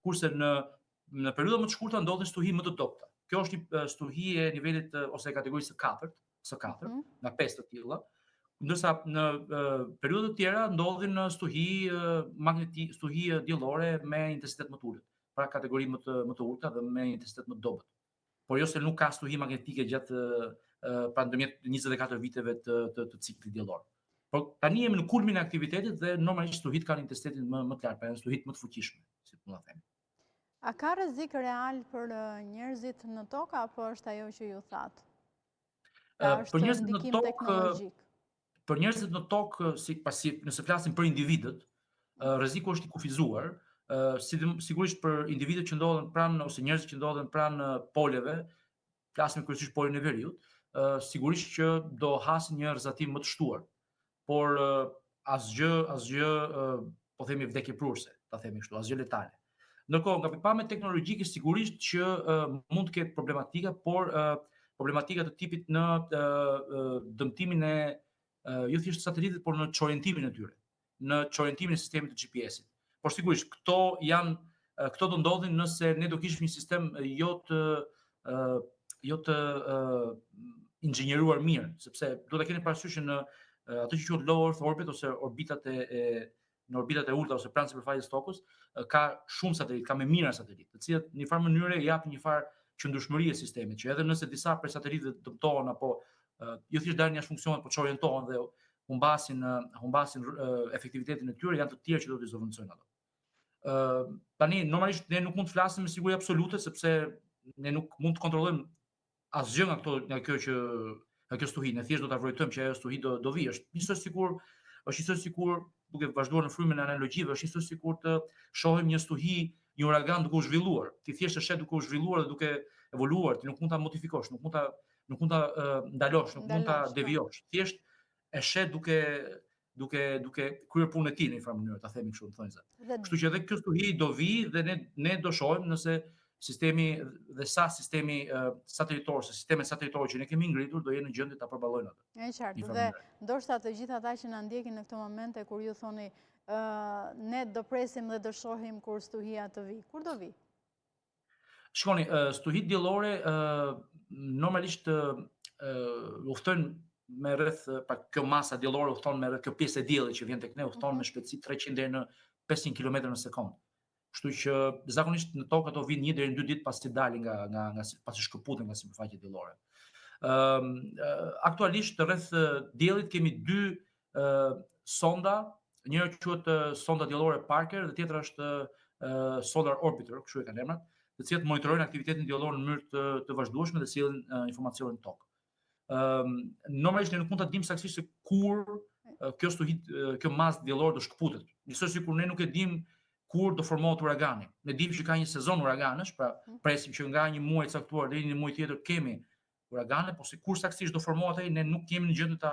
kurse në periudha më të shkurtra ndodhin stuhi më të dobta. Kjo është një stuhi e nivelit ose kategorisë së katërt, nga 5 të tilla, ndërsa në periudha të tjera ndodhin stuhi stuhi diellore me intensitet më të ulët, pra kategori më të ulta dhe me intensitet më të dobët. Por jo se nuk ka stuhi magnetike gjatë pra ndërmjet 24 viteve të ciklit diellor. Por tani jemi në kulmin e aktivitetit dhe normalisht stuhit kanë intensitetin më të lartë, pra janë stuhit më të fuqishme, si mund ta them. A ka rrezik real për njerëzit në tokë apo është ajo që ju thatë? Për njerëzit në tokë, për njerëzit në tokë, nëse flasim për individët, rreziku është i kufizuar, sigurisht për individët që ndodhen pranë ose njerëzit që ndodhen pranë poleve, flasim kryesisht polin e veriut, sigurisht që do hasin një rrezatim më të shtuar, por asgjë po themi vdekje prurse, ta themi kështu, asgjë letale. Ndërkohë, nga pikpamje teknologjike sigurisht që mund të ketë problematika, por problematika të tipit në dëmtimin e jo thjesht satelitit, por në çorientimin e tyre, në çorientimin e sistemit të GPS-it. Por sigurisht këto do ndodhin nëse ne do kishim një sistem jo të inxhinieruar mirë, sepse duhet ta keni parasysh që në ato që quhet low earth orbit ose në orbitat e ulta ose pranë sipërfaqes tokës, ka shumë satelit, ka me mijëra satelit, të cilët në një farë mënyre japin një farë qëndrueshmëri e sistemit, që edhe nëse disa prej satelitëve dëmtohen apo jo thjesht dalin jashtë funksionit, por çorientohen dhe humbasin efektivitetin e tyre, janë të tjerë që do të zëvendësojnë ato. Tani normalisht ne nuk mund të flasim me siguri absolute sepse ne nuk mund të kontrollojmë asgjë nga kjo stuhi, ne thjesht do ta vërtetojmë që ajo stuhi do vi, është njësoj sikur duke vazhduar në frymën e analogjive, është njësoj sikur të shohim një stuhi, një uragan duke u zhvilluar. Ti thjesht e sheh duke u zhvilluar dhe duke evoluar, ti nuk mund ta modifikosh, nuk mund ta ndalosh, nuk mund ta devijosh. Thjesht e sheh duke kryer punën e tij në një farë mënyrë, ta themi kështu, thonjza. Kështu që edhe kjo stuhi do vi dhe ne do shohim nëse sistemi satelitor, sistemet satelitore që ne kemi ngritur do jenë në gjendje ta përballojnë atë. Është qartë. Dhe ndoshta të gjithë ata që na ndjekin në këtë momente kur ju thoni ne do presim dhe do shohim kur stuhia të vi. Kur do vi? Shikoni, stuhit diellore normalisht udhtojnë me rreth, pra kjo masa diellore udhton me rreth kjo pjesë e diellit që vjen tek ne udhton me shpejtësi 300 deri në 500 km në sekondë. Kështu që zakonisht në tokë ato vinë 1 deri në 2 ditë pasi dalin pasi shkëputen nga sipërfaqja diellore. Aktualisht rreth diellit kemi 2 sonda, njëra quhet sonda diellore Parker dhe tjetra është Solar Orbiter, kështu e kanë emrat, të cilat monitorojnë aktivitetin diellor në mënyrë të vazhdueshme dhe sjellin informacione në tokë. Normalisht ne nuk mund ta dimë saktësisht se kur kjo masë diellore do shkëputet. Njësoj sikur ne nuk e dimë kur do formohet uragani. Ne dimë që ka një sezon uraganësh, pra presim që nga një muaj caktuar deri në një muaj tjetër kemi uragane, por se kur saktësisht do formohet ai ne nuk kemi në gjendje ta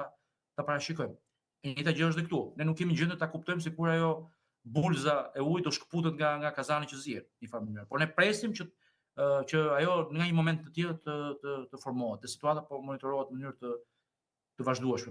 parashikojmë. E njëjta gjë është dhe këtu. Ne nuk kemi në gjendje ta kuptojmë se kur ajo bulza e ujit do shkëputet nga kazani që zihet në një farë mënyrë. Por ne presim që ajo nga një moment të tjetër të formohet. Dhe situata po monitorohet në mënyrë të vazhdueshme.